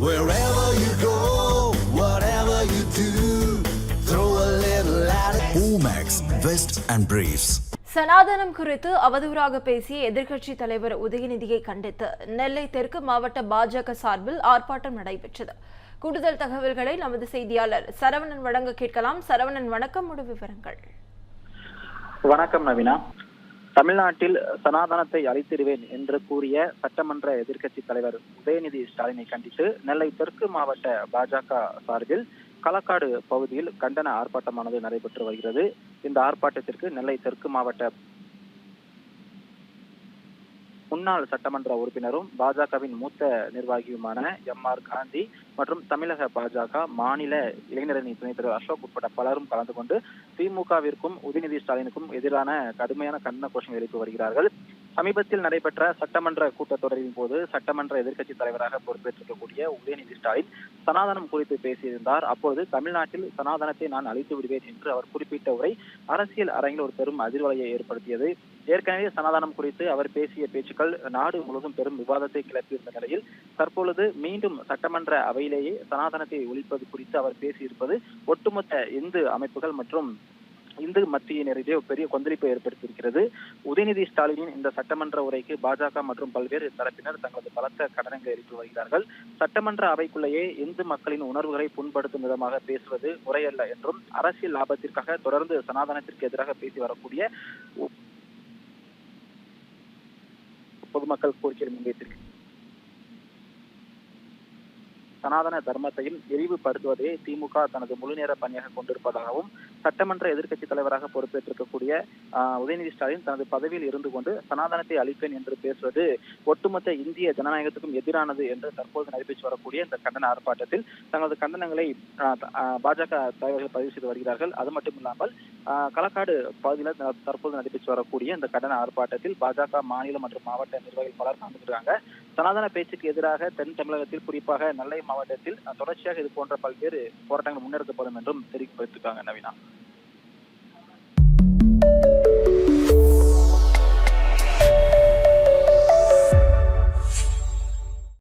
Wherever you go, whatever you do, throw a little at it. Omax, Vest and Briefs. சனாதனம் குறித்து அவதூறாக பேசிய எதிர்க்கட்சி தலைவர் உதயநிதியை கண்டித்து நெல்லை தெற்கு மாவட்ட பாஜக சார்பில் ஆர்ப்பாட்டம் நடைபெற்றது. கூடுதல் தகவல்களை நமது செய்தியாளர் சரவணன் வழங்க கேட்கலாம். சரவணன், வணக்கம். முழு விவரங்கள். வணக்கம் நவீனா. தமிழ்நாட்டில் சனாதனத்தை அழித்திடுவேன் என்று கூறிய சட்டமன்ற எதிர்க்கட்சி தலைவர் உதயநிதி ஸ்டாலினை கண்டித்து நெல்லை தெற்கு மாவட்ட பாஜக சார்பில் களக்காடு பகுதியில் கண்டன ஆர்ப்பாட்டமானது நடைபெற்று வருகிறது. இந்த ஆர்ப்பாட்டத்திற்கு நெல்லை தெற்கு மாவட்ட முன்னாள் சட்டமன்ற உறுப்பினரும் பாஜகவின் மூத்த நிர்வாகியுமான எம்.ஆர். காந்தி மற்றும் தமிழக பாஜக மாநில இளைஞரணி துணைத் தலைவர் அசோக் உட்பட பலரும் கலந்து கொண்டு திமுகவிற்கும் உதயநிதி ஸ்டாலினுக்கும் எதிரான கடுமையான கண்டன கோஷம் எழுப்பி வருகிறார்கள். சமீபத்தில் நடைபெற்ற சட்டமன்ற கூட்டத்தொடரின் போது சட்டமன்ற எதிர்க்கட்சி தலைவராக பொறுப்பேற்றிருக்கக்கூடிய உதயநிதி ஸ்டாலின் சனாதனம் குறித்து பேசியிருந்தார். அப்போது தமிழ்நாட்டில் சனாதனத்தை நான் அழித்து விடுவேன் என்று அவர் குறிப்பிட்ட உரை அரசியல் அரங்கில் ஒரு பெரும் அதிர்வலையை ஏற்படுத்தியது. ஏற்கனவே சனாதனம் குறித்து அவர் பேசிய பேச்சுக்கள் நாடு முழுவதும் பெரும் விவாதத்தை கிளப்பியிருந்த நிலையில் தற்பொழுது மீண்டும் சட்டமன்ற அவையிலேயே சனாதனத்தை ஒழிப்பது குறித்து அவர் பேசியிருப்பது ஒட்டுமொத்த இந்து அமைப்புகள் மற்றும் இந்து மத்தியினரிடையே பெரிய கொந்தளிப்பை ஏற்படுத்தியிருக்கிறது. உதயநிதி ஸ்டாலினின் இந்த சட்டமன்ற உரைக்கு பாஜக மற்றும் பல்வேறு தரப்பினர் தங்களது பலத்த கண்டனங்களை எழுப்பி வருகிறார்கள். சட்டமன்ற அவைக்குள்ளேயே இந்து மக்களின் உணர்வுகளை புண்படுத்தும் விதமாக பேசுவது முறையல்ல என்றும் அரசியல் லாபத்திற்காக தொடர்ந்து சனாதனத்திற்கு எதிராக பேசி வரக்கூடிய பொதுமக்கள் கோரிக்கையை முன்வைத்திருக்கிறார். சனாதன தர்மத்தையும் இழிவுபடுத்துவதையே திமுக தனது முழுநேர பணியாக கொண்டிருப்பதாகவும் சட்டமன்ற எதிர்க்கட்சி தலைவராக பொறுப்பேற்றிருக்கக்கூடிய உதயநிதி ஸ்டாலின் தனது பதவியில் இருந்து கொண்டு சனாதனத்தை அழிப்பேன் என்று பேசுவது ஒட்டுமொத்த இந்திய ஜனநாயகத்துக்கும் எதிரானது என்று தற்போது நடைபெற்று வரக்கூடிய இந்த கண்டன ஆர்ப்பாட்டத்தில் தங்களது கண்டனங்களை பாஜக தலைவர்கள் பதிவு செய்து வருகிறார்கள். அது மட்டும் இல்லாமல் களக்காடு பகுதியில் தற்போது நடைபெற்று வரக்கூடிய இந்த கண்டன ஆர்ப்பாட்டத்தில் பாஜக மாநில மற்றும் மாவட்ட நிர்வாகிகள் பலர் கலந்துகிறாங்க. சனாதன பேச்சுக்கு எதிராக தென் தமிழகத்தில் குறிப்பாக நெல்லை மாவட்டத்தில் தொடர்ச்சியாக இது போன்ற பல்வேறு போராட்டங்கள் முன்னெடுக்கப்படும் என்றும் தெரிவித்திருக்காங்க நவீனா.